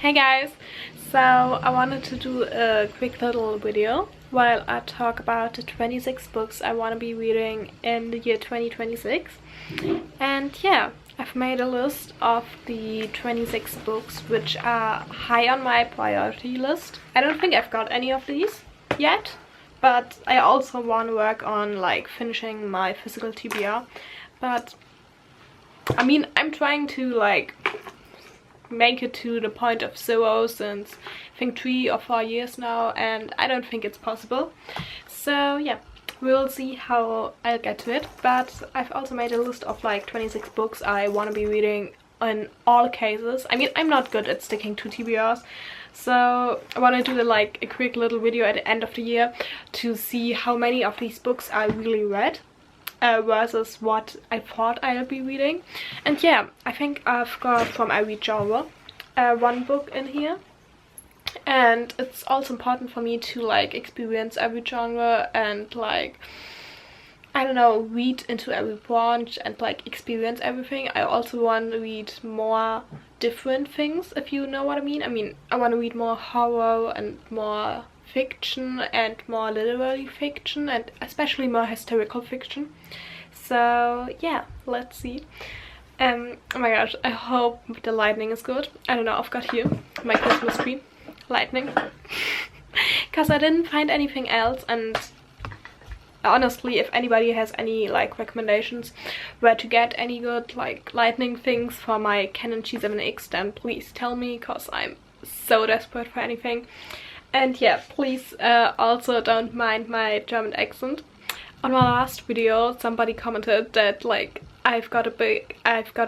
Hey guys! So I wanted to do a quick little video while I talk about the 26 books I want to be reading in the year 2026. And yeah, I've made a list of the 26 books which are high on my priority list. I don't think I've got any of these yet, but I also want to work on like finishing my physical TBR. But I mean, I'm trying to like make it to the point of 0 since I think 3 or 4 years now, and I don't think it's possible. So yeah, we'll see how I'll get to it. But I've also made a list of like 26 books I want to be reading in all cases. I mean, I'm not good at sticking to TBRs, so I want to do like a quick little video at the end of the year to see how many of these books I really read versus what I thought I'll be reading. And yeah, I think I've got from every genre one book in here, and it's also important for me to like experience every genre and like, I don't know, read into every branch and like experience everything. I also want to read more different things, if you know what I mean. I want to read more horror and more fiction and more literary fiction and especially more historical fiction. So yeah, let's see. Oh my gosh, I hope the lightning is good. I don't know, I've got here my Christmas tree lightning because I didn't find anything else. And honestly, if anybody has any like recommendations where to get any good like lightning things for my Canon G7X, then please tell me, because I'm so desperate for anything. And yeah, please also don't mind my German accent. On my last video, somebody commented that like I've got a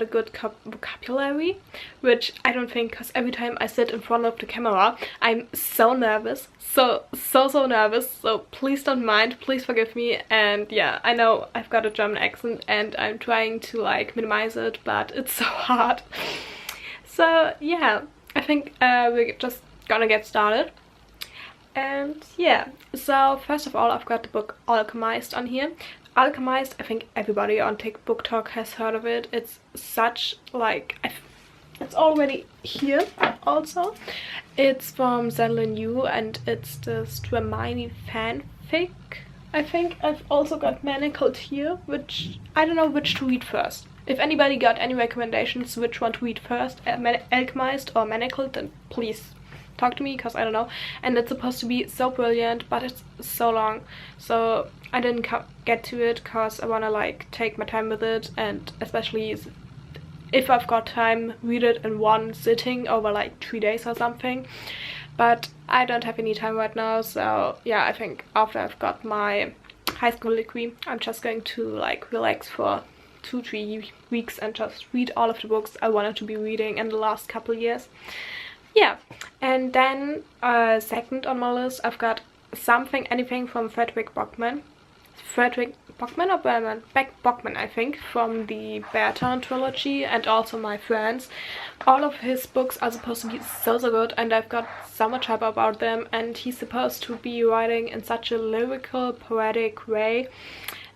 good vocabulary, which I don't think, because every time I sit in front of the camera, I'm so nervous, so nervous. So please don't mind, please forgive me. And yeah, I know I've got a German accent and I'm trying to like minimize it, but it's so hard. So yeah, I think we're just gonna get started. And yeah, so first of all, I've got the book Alchemist on here. Alchemist, I think everybody on Book Talk has heard of it. It's such like, it's already here also. It's from Zenlin Yu and it's the Stremini fanfic. I think I've also got Manacled here, which I don't know which to read first. If anybody got any recommendations which one to read first, Alchemist or Manacled, then please talk to me, because I don't know. And it's supposed to be so brilliant, but it's so long, so I didn't get to it because I want to like take my time with it, and especially if I've got time, read it in one sitting over like 3 days or something. But I don't have any time right now, so yeah, I think after I've got my high school degree, I'm just going to like relax for 2-3 weeks and just read all of the books I wanted to be reading in the last couple years. Yeah, and then second on my list, I've got anything from Frederick Bachman. Frederick Bachman or Berman? Bachman, I think, from the Beartown trilogy, and also My Friends. All of his books are supposed to be so good, and I've got so much hype about them, and he's supposed to be writing in such a lyrical, poetic way,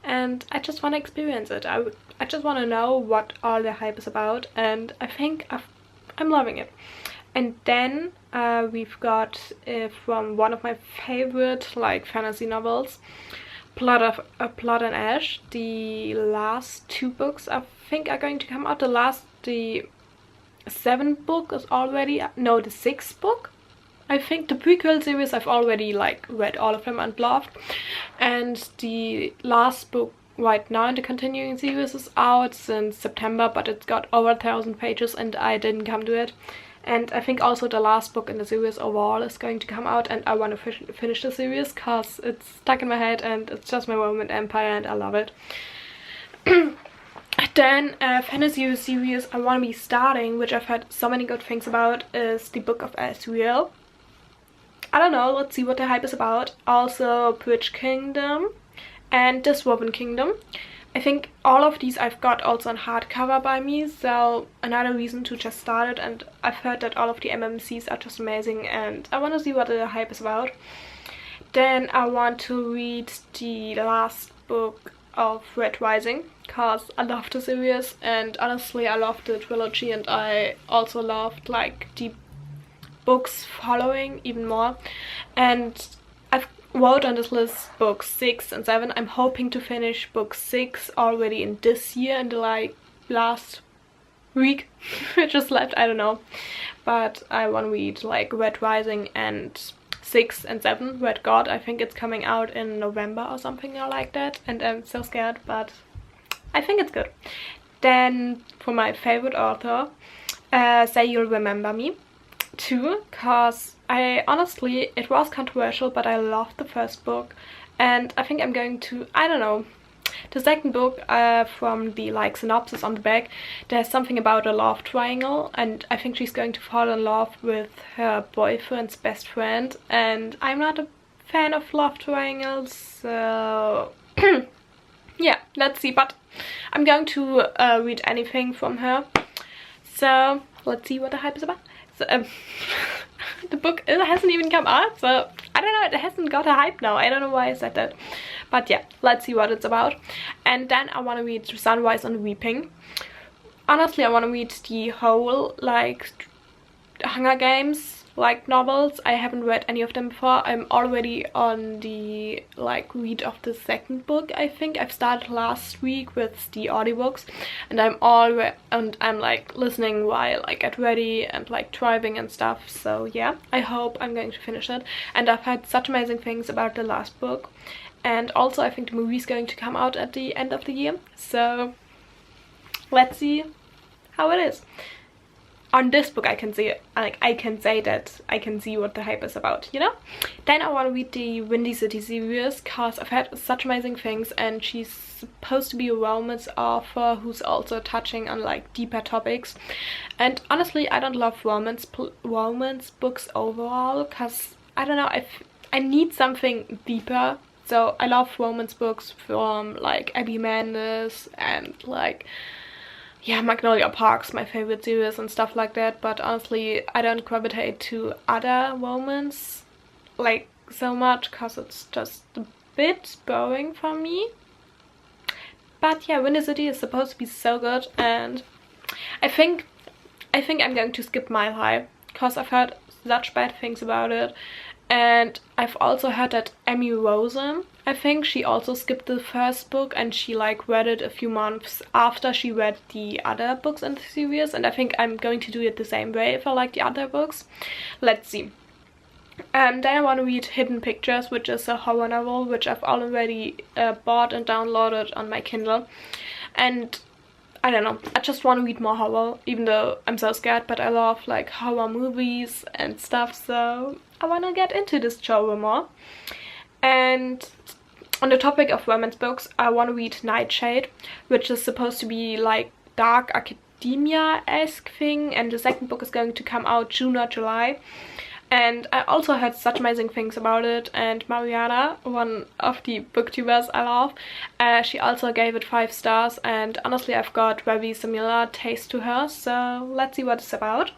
and I just want to experience it. I just want to know what all the hype is about, and I think I'm loving it. And then we've got from one of my favorite like fantasy novels, Blood and Ash. The last 2 books I think are going to come out. The 7th book is already, no, the 6th book. I think the prequel series I've already like read all of them and loved. And the last book right now in the continuing series is out since September, but it's got over 1,000 pages and I didn't come to it. And I think also the last book in the series overall is going to come out, and I want to finish the series because it's stuck in my head and it's just my Roman Empire and I love it. Then a fantasy series I want to be starting, which I've heard so many good things about, is the Book of Asriel. I don't know, let's see what the hype is about. Also Bridge Kingdom and This Woven Kingdom. I think all of these I've got also on hardcover by me, so another reason to just start it. And I've heard that all of the MMCs are just amazing, and I want to see what the hype is about. Then I want to read the last book of Red Rising, because I love the series, and honestly I love the trilogy, and I also loved like the books following even more. And I've wrote on this list books 6 and 7. I'm hoping to finish book 6 already in this year, in the like last week which is left, I don't know. But I want to read like Red Rising and 6 and 7, Red God. I think it's coming out in November or something like that, and I'm so scared, but I think it's good. Then for my favorite author, Say You'll Remember Me 2, cause I honestly, it was controversial, but I loved the first book, and I think I'm going to, I don't know, the second book, from the like synopsis on the back, there's something about a love triangle, and I think she's going to fall in love with her boyfriend's best friend, and I'm not a fan of love triangles, so yeah, let's see. But I'm going to read anything from her, so let's see what the hype is about. So, the book hasn't even come out, so I don't know, it hasn't got a hype now. I don't know why I said that, but yeah, let's see what it's about. And then I want to read Sunrise on Weeping. Honestly, I want to read the whole like Hunger Games like novels. I haven't read any of them before. I'm already on the like read of the second book. I think I've started last week with the audiobooks, and I'm like listening while I get ready and like driving and stuff. So yeah, I hope I'm going to finish it. And I've heard such amazing things about the last book, and also I think the movie is going to come out at the end of the year, so let's see how it is. On this book I can see it, like I can say that I can see what the hype is about, you know. Then I want to read the Windy City series, cause I've heard such amazing things, and she's supposed to be a romance author who's also touching on like deeper topics. And honestly, I don't love romance books overall, cause I don't know, I need something deeper. So I love romance books from like Abby Mendes and like, yeah, Magnolia Park's my favorite series and stuff like that. But honestly, I don't gravitate to other romance like so much, because it's just a bit boring for me. But yeah, Windy City is supposed to be so good, and I think I'm going to skip Mile High, because I've heard such bad things about it. And I've also heard that Emmy Rosen, I think she also skipped the first book, and she like read it a few months after she read the other books in the series, and I think I'm going to do it the same way if I like the other books. Let's see. Then I want to read Hidden Pictures, which is a horror novel which I've already bought and downloaded on my Kindle. And I don't know, I just want to read more horror, even though I'm so scared, but I love like horror movies and stuff, so I want to get into this genre more. And on the topic of romance books, I want to read Nightshade, which is supposed to be like dark academia-esque thing, and the second book is going to come out June or July. And I also heard such amazing things about it, and Mariana, one of the booktubers I love, she also gave it 5 stars, and honestly I've got very similar taste to her, so let's see what it's about.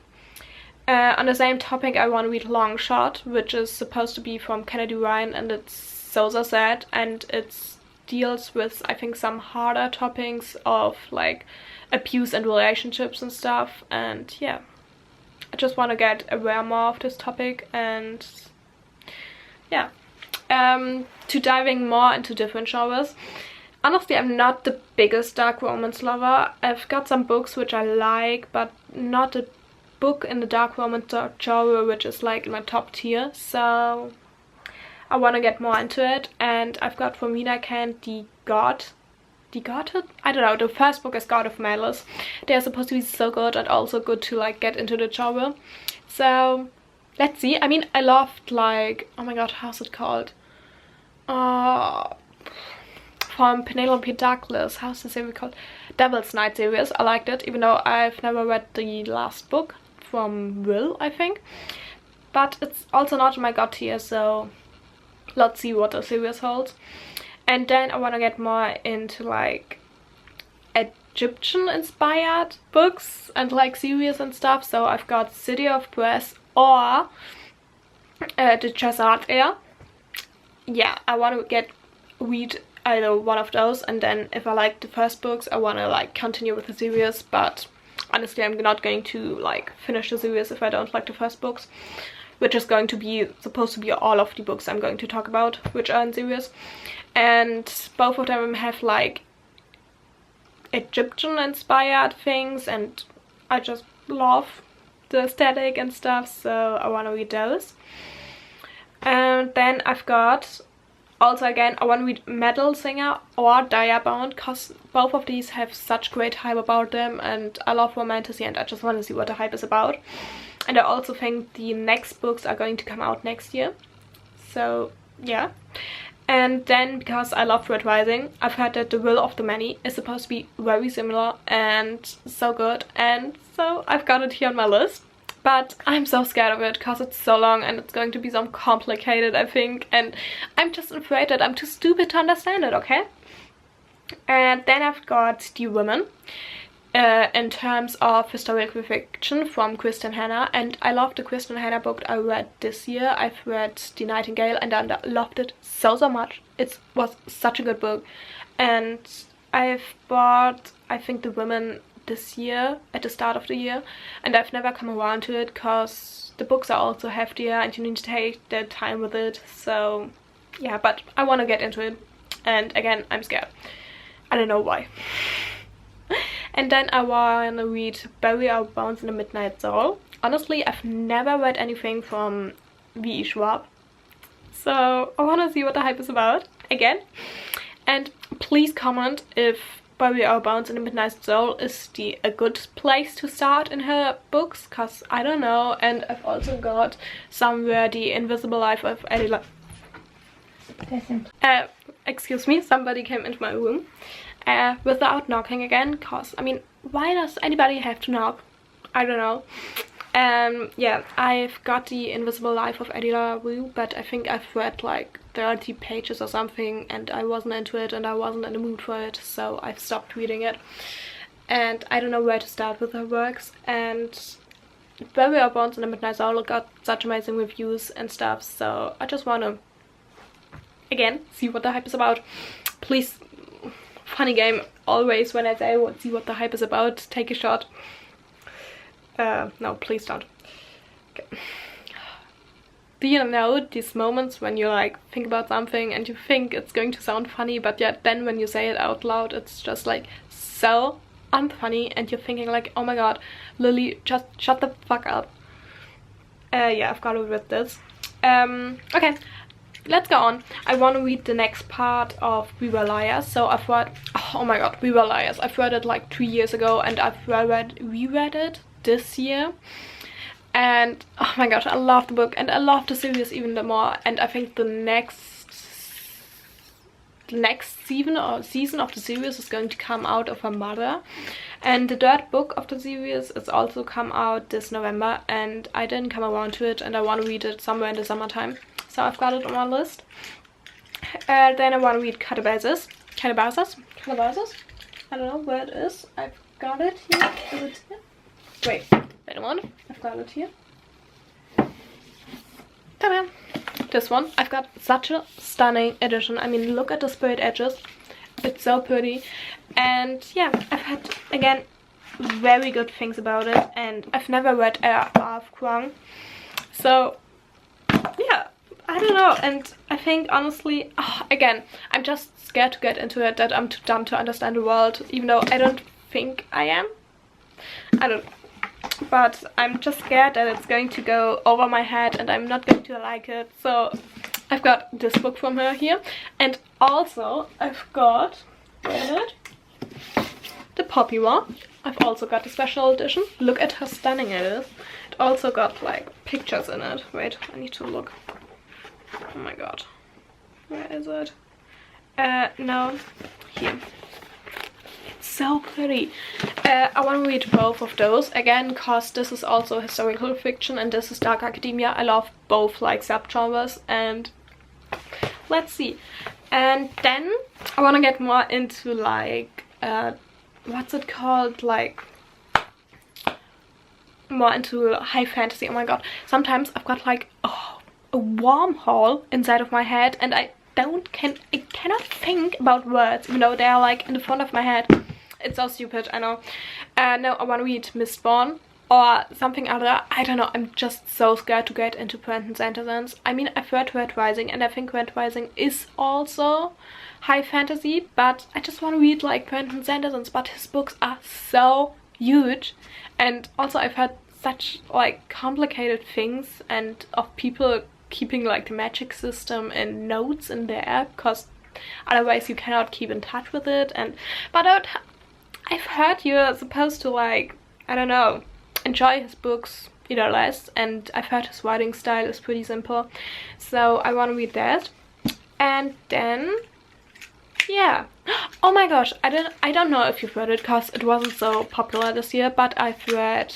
On the same topic, I want to read Long Shot, which is supposed to be from Kennedy Ryan, and it's so sad, and it deals with, I think, some harder topics of like abuse and relationships and stuff, and yeah, I just want to get aware more of this topic. And yeah, to diving more into different genres. Honestly, I'm not the biggest dark romance lover. I've got some books which I like, but not a book in the dark romance genre which is like in my top tier, so I want to get more into it. And I've got from Mina Kent The Godhood? I don't know, the first book is God of Malice. They're supposed to be so good, and also good to like get into the genre. So let's see. I mean, I loved like, oh my god, how's it called? From Penelope Douglas, how's the series called? Devil's Night series. I liked it, even though I've never read the last book from Will, I think. But it's also not in my god tier, so let's see what the series holds. And then I want to get more into like Egyptian inspired books and like series and stuff. So I've got City of Brass or the Chazat Air. Yeah, I want to read either one of those, and then if I like the first books I want to like continue with the series, but honestly, I'm not going to like finish the series if I don't like the first books, which is going to be supposed to be all of the books I'm going to talk about, which are in series. And both of them have like Egyptian inspired things, and I just love the aesthetic and stuff, so I want to read those. And then I've got, also again, I want to read Metal Singer or Diabound, because both of these have such great hype about them, and I love romantasy and I just want to see what the hype is about. And I also think the next books are going to come out next year, so yeah. And then, because I love Red Rising, I've heard that The Will of the Many is supposed to be very similar and so good, and so I've got it here on my list. But I'm so scared of it because it's so long and it's going to be so complicated, I think, and I'm just afraid that I'm too stupid to understand it, okay? And then I've got The Women, in terms of historical fiction from Kristen Hanna, and I love the Kristen Hanna book I read this year. I've read The Nightingale and I loved it so much. It was such a good book, and I've bought, I think, The Women this year at the start of the year, and I've never come around to it because the books are also heftier and you need to take the time with it. So yeah, but I want to get into it, and again, I'm scared. I don't know why. And then I want to read Bury Our Bones in the Midnight Soul. Honestly, I've never read anything from V.E. Schwab, so I want to see what the hype is about again. And please comment if Bury Our Bones in the Midnight Soul is a good place to start in her books, because I don't know. And I've also got somewhere The Invisible Life of Eddie excuse me, somebody came into my room without knocking again, because I mean, why does anybody have to knock? I don't know. Yeah, I've got The Invisible Life of Eddie LaRue, but I think I've read like 30 pages or something and I wasn't into it and I wasn't in the mood for it, so I've stopped reading it. And I don't know where to start with her works. And Bury Our Bones in the Midnight Soul got such amazing reviews and stuff, so I just want to again see what the hype is about. Please, funny game, always when I say see what the hype is about, take a shot. No, please don't. Okay. Do you know these moments when you like think about something and you think it's going to sound funny, but yet then when you say it out loud it's just like so unfunny and you're thinking like, oh my god, Lily, just shut the fuck up. Yeah, I've got to read this. Okay, let's go on. I want to read the next part of We Were Liars. So I've read, oh my god, We Were Liars. I've read it like 3 years ago and I've reread it this year. And oh my gosh, I love the book and I love the series even more. And I think the next season of the series is going to come out of her mother. And the third book of the series is also come out this November, and I didn't come around to it and I want to read it somewhere in the summertime. So I've got it on my list. Then I want to read Calabasas. I don't know where it is. I've got it here. Is it here? Wait a moment. I've got it here. Ta-da! This one. I've got such a stunning edition. I mean, look at the sprayed edges. It's so pretty. And yeah, I've had, again, very good things about it. And I've never read R.F. Kuang. So, yeah, I don't know. And I think, honestly, again, I'm just scared to get into it, that I'm too dumb to understand the world. Even though I don't think I am. I don't know. But I'm just scared that it's going to go over my head and I'm not going to like it. So I've got this book from her here. And also I've got, wait a minute, the Poppy one. I've also got the special edition. Look at how stunning it is. It also got like pictures in it. Wait, I need to look. Oh my god. Where is it? No, here. So pretty. I want to read both of those again, because this is also historical fiction and this is dark academia. I love both like subgenres, and let's see. And then I want to get more into like what's it called, like more into high fantasy. Oh my god, sometimes I've got like a wormhole inside of my head and I cannot think about words, even though they are like in the front of my head. It's so stupid, I know. No, I want to read Mistborn or something other. I don't know, I'm just so scared to get into Brandon Sanderson's. I mean, I've read Red Rising, and I think Red Rising is also high fantasy, but I just want to read like Brandon Sanderson's, but his books are so huge. And also I've heard such like complicated things and of people keeping like the magic system and notes in there, because otherwise you cannot keep in touch with it. And but I've heard you're supposed to like, I don't know, enjoy his books either less, and I've heard his writing style is pretty simple, so I want to read that. And then yeah, oh my gosh, I don't know if you've read it because it wasn't so popular this year, but I've read,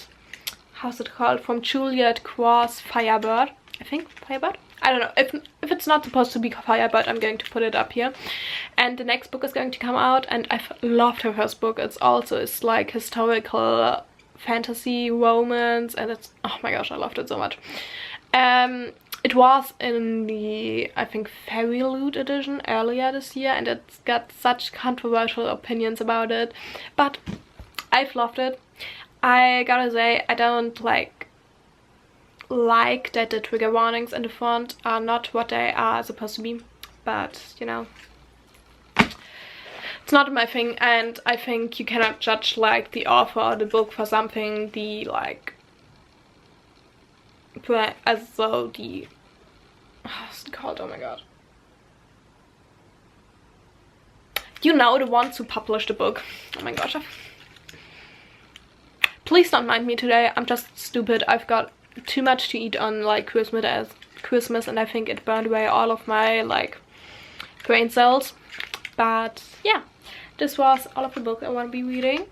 how's it called, from Juliet Cross, Firebird. I think Firebird, I don't know. If it's not supposed to be Firebird, I'm going to put it up here. And the next book is going to come out, and I've loved her first book. It's like historical fantasy romance, and it's, oh my gosh, I loved it so much. It was in the, I think, Fairy Loot edition earlier this year, and it's got such controversial opinions about it, but I've loved it. I gotta say, I don't like that the trigger warnings in the front are not what they are supposed to be, but you know, it's not my thing, and I think you cannot judge like the author or the book for something the like as though the, what's it called, oh my god, you know, the ones who published the book. Oh my gosh, please don't mind me today, I'm just stupid. I've got too much to eat on like Christmas, and I think it burned away all of my like brain cells. But yeah, this was all of the books I want to be reading,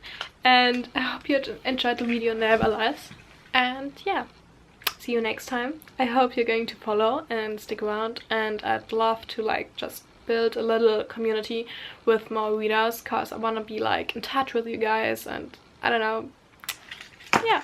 and I hope you enjoyed the video nevertheless. And yeah, see you next time. I hope you're going to follow and stick around, and I'd love to like just build a little community with more readers, because I want to be like in touch with you guys, and I don't know, yeah.